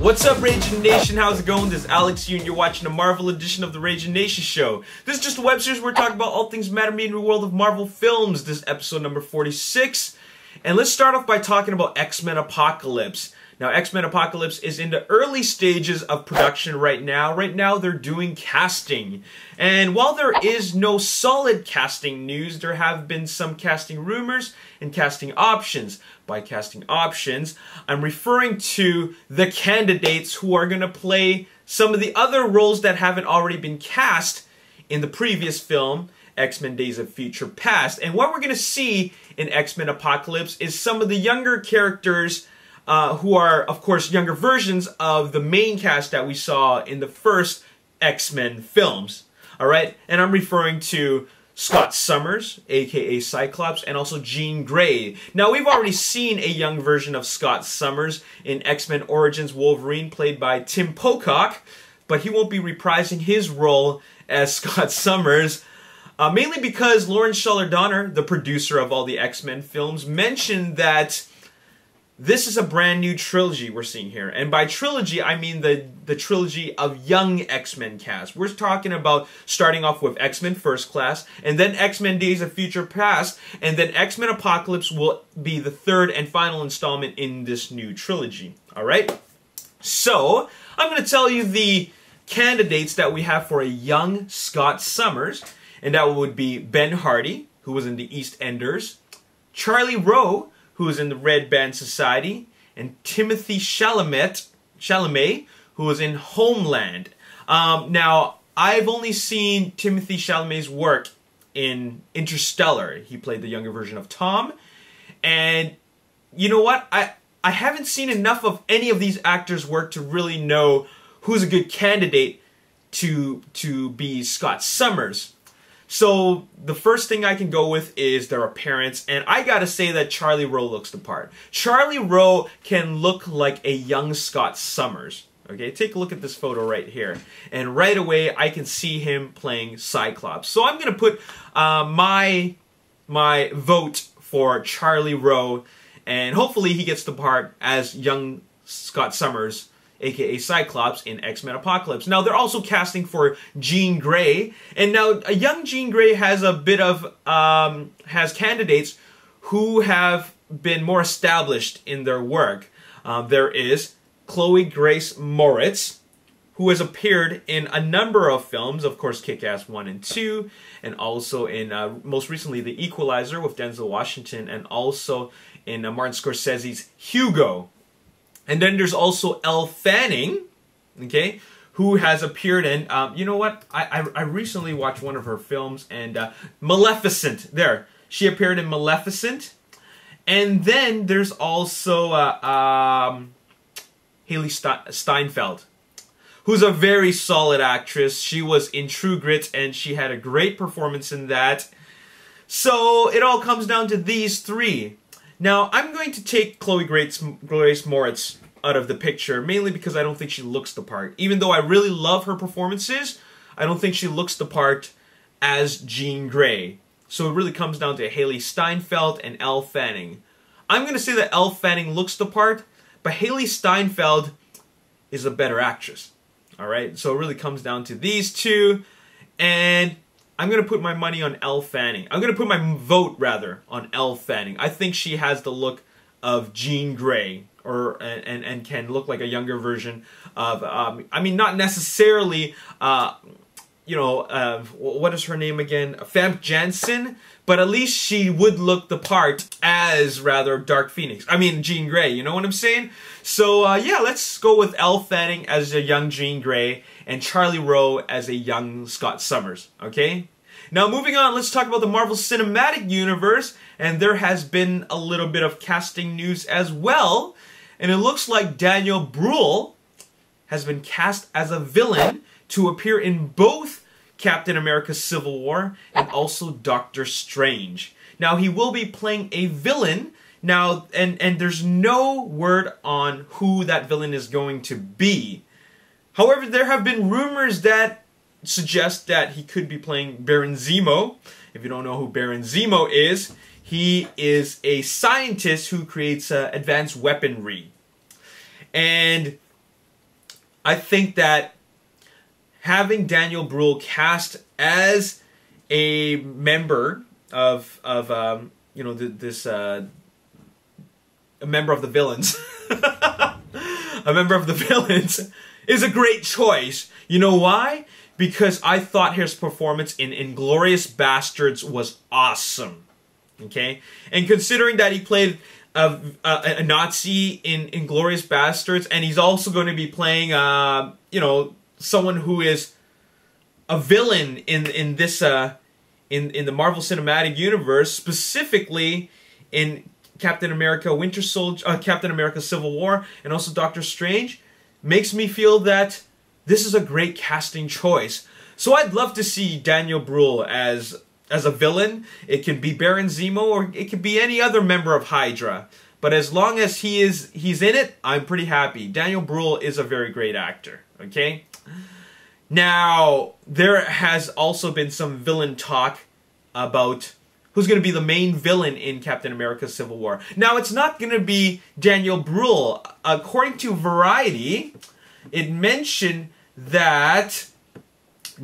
What's up, Ragin Nation? How's it going? This is Alex here, and you're watching a Marvel edition of the Ragin Nation Show. This is just a web series where we're talking about all things matter in the world of Marvel films. This is episode number 46. And let's start off by talking about X-Men Apocalypse. Now, X-Men Apocalypse is in the early stages of production right now. Right now, they're doing casting. And while there is no solid casting news, there have been some casting rumors and casting options. By casting options, I'm referring to the candidates who are going to play some of the other roles that haven't already been cast in the previous film, X-Men Days of Future Past. And what we're going to see in X-Men Apocalypse is some of the younger characters who are, of course, younger versions of the main cast that we saw in the first X-Men films. Alright? And I'm referring to Scott Summers, aka Cyclops, and also Jean Grey. Now, we've already seen a young version of Scott Summers in X-Men Origins Wolverine, played by Tim Pocock, but he won't be reprising his role as Scott Summers, mainly because Lawrence Shuler Donner, the producer of all the X-Men films, mentioned that this is a brand new trilogy we're seeing here. And by trilogy, I mean the trilogy of young X-Men cast. We're talking about starting off with X-Men First Class, and then X-Men Days of Future Past, and then X-Men Apocalypse will be the third and final installment in this new trilogy. Alright? So, I'm going to tell you the candidates that we have for a young Scott Summers, and that would be Ben Hardy, who was in the EastEnders, Charlie Rowe, who is in the Red Band Society, and Timothy Chalamet, who is in Homeland. Now, I've only seen Timothy Chalamet's work in Interstellar. He played the younger version of Tom. And you know what? I haven't seen enough of any of these actors' work to really know who's a good candidate to be Scott Summers. So, the first thing I can go with is their appearance, and I gotta say that Charlie Rowe looks the part. Charlie Rowe can look like a young Scott Summers. Okay, take a look at this photo right here. And right away, I can see him playing Cyclops. So I'm gonna put my vote for Charlie Rowe, and hopefully he gets the part as young Scott Summers, aka Cyclops, in X-Men Apocalypse. Now, they're also casting for Jean Grey, and now a young Jean Grey has a bit of, has candidates who have been more established in their work. There is Chloe Grace Moretz, who has appeared in a number of films, of course, Kick-Ass 1 and 2, and also in, most recently, The Equalizer with Denzel Washington, and also in Martin Scorsese's Hugo. And then there's also Elle Fanning, okay, who has appeared in, you know what, I recently watched one of her films, and Maleficent, there, she appeared in Maleficent. And then there's also Haley Steinfeld, who's a very solid actress. She was in True Grit, and she had a great performance in that. So it all comes down to these three. Now, I'm going to take Chloe Grace Moretz out of the picture, mainly because I don't think she looks the part. Even though I really love her performances, I don't think she looks the part as Jean Grey. So it really comes down to Haley Steinfeld and Elle Fanning. I'm going to say that Elle Fanning looks the part, but Haley Steinfeld is a better actress. Alright, so it really comes down to these two, and I'm going to put my money on Elle Fanning. I'm going to put my vote, rather, on Elle Fanning. I think she has the look of Jean Grey, and can look like a younger version of, I mean, not necessarily, you know, what is her name again? Famke Janssen, but at least she would look the part as, rather, Dark Phoenix. I mean, Jean Grey, you know what I'm saying? So, yeah, let's go with Elle Fanning as a young Jean Grey, and Charlie Rowe as a young Scott Summers, okay? Now, moving on, let's talk about the Marvel Cinematic Universe, and there has been a little bit of casting news as well, and it looks like Daniel Bruhl has been cast as a villain to appear in both Captain America Civil War and also Doctor Strange. Now, he will be playing a villain. Now, and there's no word on who that villain is going to be. However, there have been rumors that suggest that he could be playing Baron Zemo. If you don't know who Baron Zemo is, he is a scientist who creates advanced weaponry. And I think that having Daniel Bruhl cast as a member of you know, a member of the villains, a member of the villains is a great choice. You know why? Because I thought his performance in Inglourious Bastards was awesome. Okay? And considering that he played a Nazi in Inglourious Bastards, and he's also going to be playing, you know, someone who is a villain in this, in the Marvel Cinematic Universe, specifically in Captain America Winter Soldier, Captain America Civil War, and also Doctor Strange, makes me feel that this is a great casting choice. So I'd love to see Daniel Bruhl as a villain. It can be Baron Zemo, or it could be any other member of Hydra. But as long as he's in it, I'm pretty happy. Daniel Bruhl is a very great actor. Okay? Now, there has also been some villain talk about who's going to be the main villain in Captain America Civil War. Now, it's not going to be Daniel Bruhl. According to Variety, it mentioned that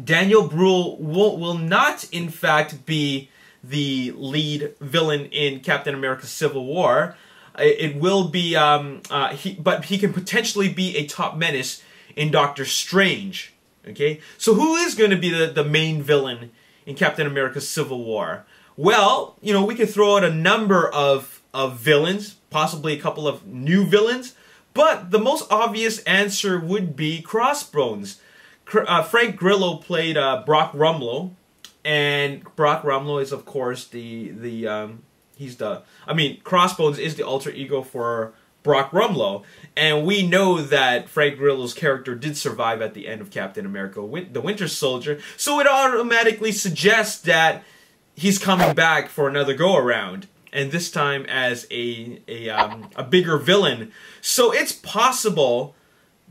Daniel Bruhl will not, in fact, be the lead villain in Captain America Civil War. It will be, but he can potentially be a top menace in Doctor Strange. Okay? So who is going to be the main villain in Captain America Civil War? Well, you know, we could throw out a number of villains, possibly a couple of new villains, but the most obvious answer would be Crossbones. Frank Grillo played Brock Rumlow, and Brock Rumlow is, of course, Crossbones is the alter ego for Brock Rumlow, and we know that Frank Grillo's character did survive at the end of Captain America the Winter Soldier, so it automatically suggests that he's coming back for another go-around, and this time as a bigger villain. So it's possible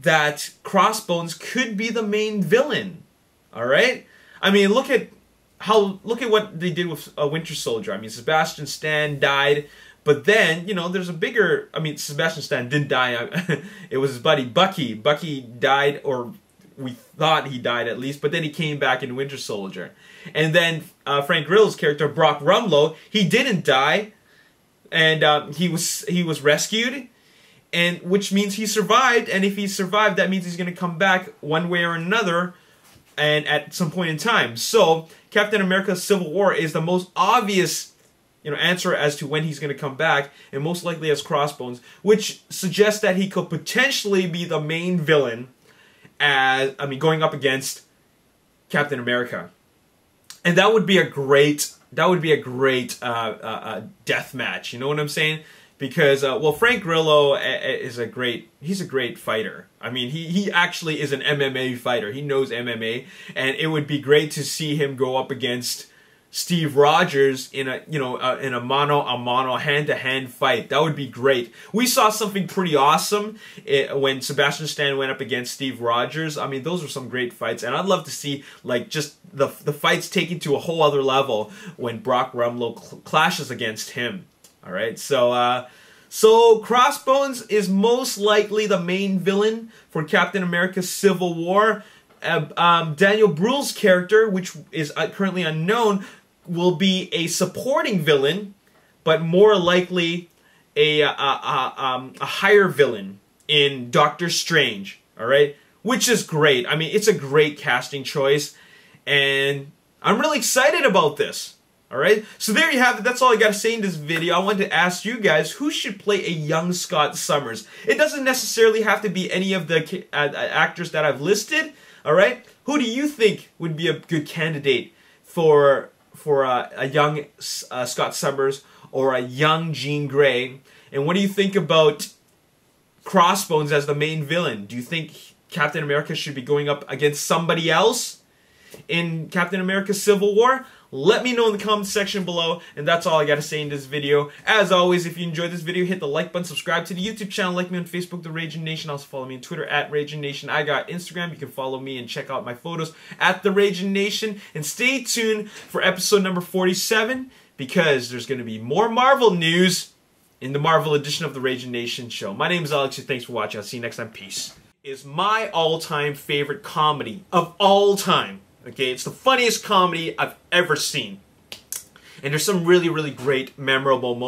that Crossbones could be the main villain. All right? I mean, look at what they did with Winter Soldier. I mean, Sebastian Stan died, but then, you know, there's a bigger... I mean, Sebastian Stan didn't die. It was his buddy Bucky. Bucky died, or we thought he died at least, but then he came back in Winter Soldier. And then Frank Grillo's character, Brock Rumlow, he didn't die, and he was rescued, and which means he survived. And if he survived, that means he's going to come back one way or another, and at some point in time. So Captain America: Civil War is the most obvious, you know, answer as to when he's going to come back, and most likely as Crossbones, which suggests that he could potentially be the main villain, going up against Captain America. And that would be a great death match. You know what I'm saying? Because well, Frank Grillo is he's a great fighter. I mean, he actually is an MMA fighter. He knows MMA, and it would be great to see him go up against Steve Rogers in a mano hand-to-hand fight. That would be great. We saw something pretty awesome when Sebastian Stan went up against Steve Rogers. I mean, those were some great fights, and I'd love to see like just the fights taken to a whole other level when Brock Rumlow clashes against him. All right, so Crossbones is most likely the main villain for Captain America: Civil War. Daniel Bruhl's character, which is currently unknown, will be a supporting villain, but more likely a higher villain in Doctor Strange. All right, which is great. I mean, it's a great casting choice, and I'm really excited about this. All right, so there you have it. That's all I got to say in this video. I wanted to ask you guys, who should play a young Scott Summers? It doesn't necessarily have to be any of the actors that I've listed. All right, who do you think would be a good candidate for a young Scott Summers or a young Jean Grey? And what do you think about Crossbones as the main villain? Do you think Captain America should be going up against somebody else in Captain America: Civil War? Let me know in the comment section below, and that's all I got to say in this video. As always, if you enjoyed this video, hit the like button, subscribe to the YouTube channel, like me on Facebook, The Ragin Nation. Also follow me on Twitter at Ragin Nation. I got Instagram. You can follow me and check out my photos at The Ragin Nation. And stay tuned for episode number 47, because there's going to be more Marvel news in the Marvel edition of The Ragin Nation show. My name is Alex, and thanks for watching. I'll see you next time. Peace. is my all-time favorite comedy of all time. Okay, it's the funniest comedy I've ever seen. And there's some really, really great, memorable moments.